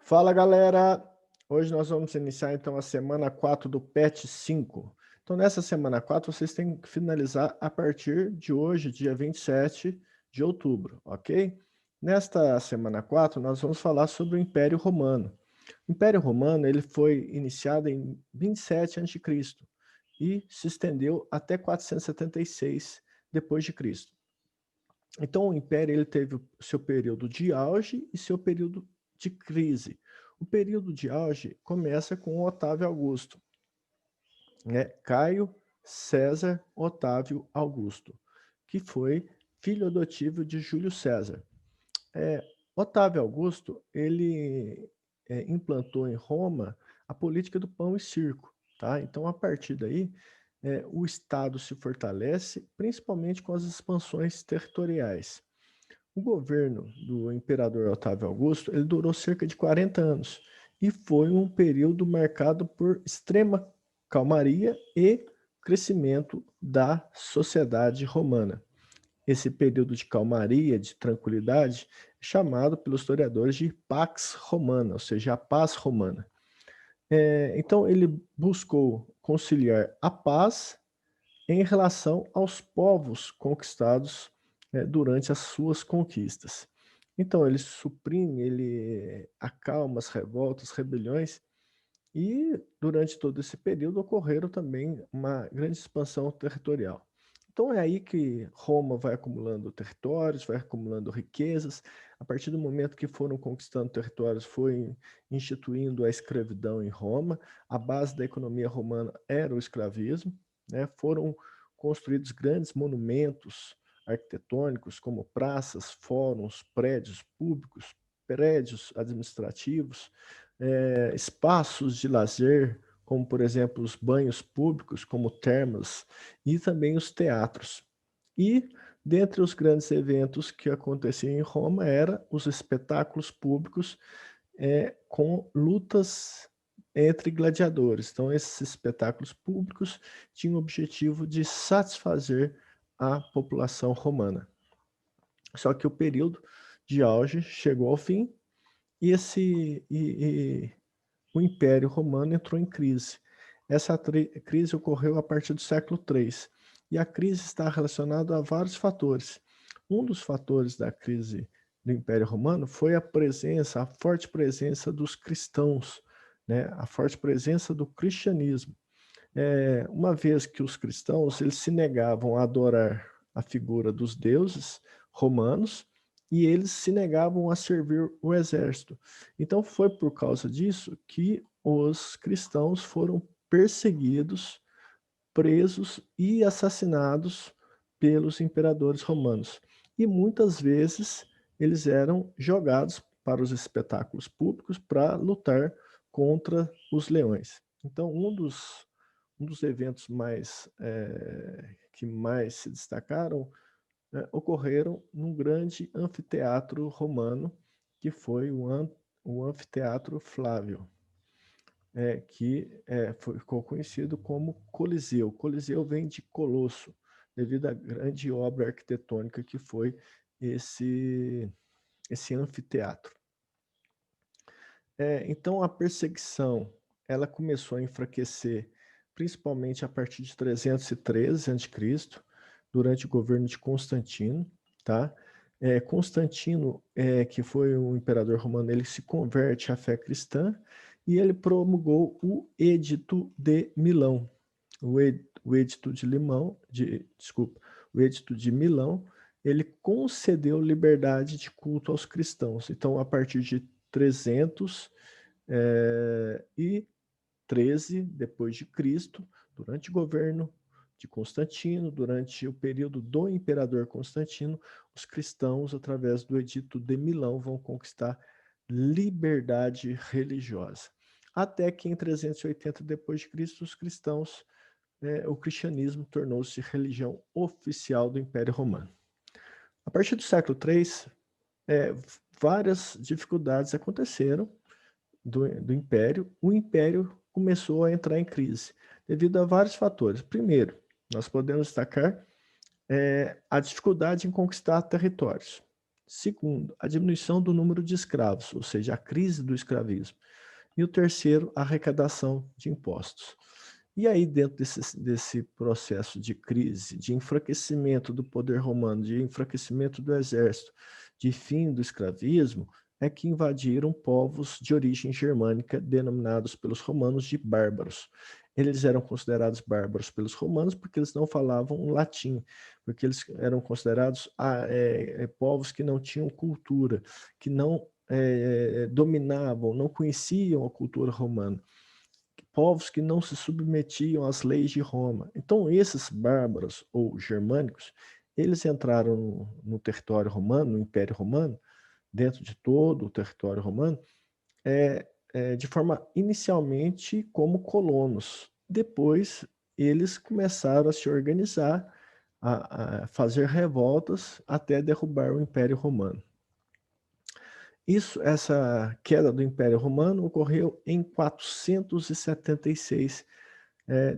Fala galera! Hoje nós vamos iniciar então a semana 4 do PET 5. Então nessa semana 4 vocês têm que finalizar a partir de hoje, dia 27 de outubro, ok? Nesta semana 4 nós vamos falar sobre o Império Romano. O Império Romano ele foi iniciado em 27 a.C. e se estendeu até 476 depois de Cristo. Então o Império ele teve o seu período de auge e seu período de crise. O período de auge começa com Otávio Augusto, né? Caio César Otávio Augusto, que foi filho adotivo de Júlio César. Otávio Augusto, ele implantou em Roma a política do pão e circo, tá? Então, a partir daí, o Estado se fortalece, principalmente com as expansões territoriais. O governo do imperador Otávio Augusto, ele durou cerca de 40 anos e foi um período marcado por extrema calmaria e crescimento da sociedade romana. Esse período de calmaria, de tranquilidade, é chamado pelos historiadores de Pax Romana, ou seja, a paz romana. Então, ele buscou conciliar a paz em relação aos povos conquistados durante as suas conquistas. Então, ele suprime, ele acalma as revoltas, rebeliões, e durante todo esse período ocorreram também uma grande expansão territorial. Então é aí que Roma vai acumulando territórios, vai acumulando riquezas. A partir do momento que foram conquistando territórios, foi instituindo a escravidão em Roma. A base da economia romana era o escravismo, né? Foram construídos grandes monumentos arquitetônicos, como praças, fóruns, prédios públicos, prédios administrativos, espaços de lazer, como por exemplo os banhos públicos, como termas, e também os teatros. E dentre os grandes eventos que aconteciam em Roma era os espetáculos públicos com lutas entre gladiadores. Então esses espetáculos públicos tinham o objetivo de satisfazer a população romana. Só que o período de auge chegou ao fim e o Império Romano entrou em crise. Essa crise ocorreu a partir do século III, e a crise está relacionada a vários fatores. Um dos fatores da crise do Império Romano foi a forte presença dos cristãos, né? A forte presença do cristianismo. Uma vez que os cristãos eles se negavam a adorar a figura dos deuses romanos, e eles se negavam a servir o exército. Então foi por causa disso que os cristãos foram perseguidos, presos e assassinados pelos imperadores romanos. E muitas vezes eles eram jogados para os espetáculos públicos para lutar contra os leões. Então um dos eventos que mais se destacaram ocorreram num grande anfiteatro romano, que foi o Anfiteatro Flávio, ficou conhecido como Coliseu. Coliseu vem de Colosso, devido à grande obra arquitetônica que foi esse, esse anfiteatro. Então a perseguição ela começou a enfraquecer principalmente a partir de 313 a.C., durante o governo de Constantino, tá? Constantino, que foi um imperador romano, ele se converte à fé cristã e ele promulgou o Edito de Milão. O Edito de Limão, desculpa, o Edito de Milão, ele concedeu liberdade de culto aos cristãos. Então, a partir de 313 depois de Cristo, durante o governo de Constantino, durante o período do imperador Constantino, os cristãos, através do Edito de Milão, vão conquistar liberdade religiosa. Até que em 380 depois de Cristo, os cristãos, o cristianismo tornou-se religião oficial do Império Romano. A partir do século III, várias dificuldades aconteceram do Império. O Império começou a entrar em crise devido a vários fatores. Primeiro, nós podemos destacar a dificuldade em conquistar territórios. Segundo, a diminuição do número de escravos, ou seja, a crise do escravismo. E o terceiro, a arrecadação de impostos. E aí, dentro desse processo de crise, de enfraquecimento do poder romano, de enfraquecimento do exército, de fim do escravismo, é que invadiram povos de origem germânica, denominados pelos romanos de bárbaros. Eles eram considerados bárbaros pelos romanos porque eles não falavam latim, porque eles eram considerados povos que não tinham cultura, que não dominavam, não conheciam a cultura romana, povos que não se submetiam às leis de Roma. Então, esses bárbaros ou germânicos, eles entraram no território romano, no Império Romano, dentro de todo o território romano, de forma inicialmente como colonos. Depois, eles começaram a se organizar, a fazer revoltas até derrubar o Império Romano. Essa queda do Império Romano ocorreu em 476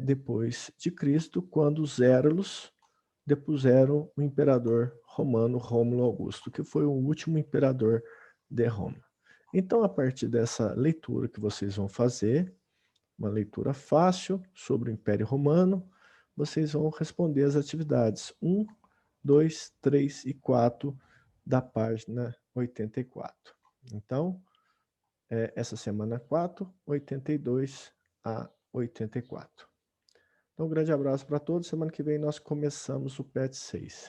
depois de Cristo, quando os Éralos depuseram o imperador romano Rômulo Augusto, que foi o último imperador de Roma. Então, a partir dessa leitura que vocês vão fazer, uma leitura fácil sobre o Império Romano, vocês vão responder as atividades 1, 2, 3 e 4 da página 84. Então, essa semana 4, 82 a 84. Então, um grande abraço para todos. Semana que vem nós começamos o PET 6.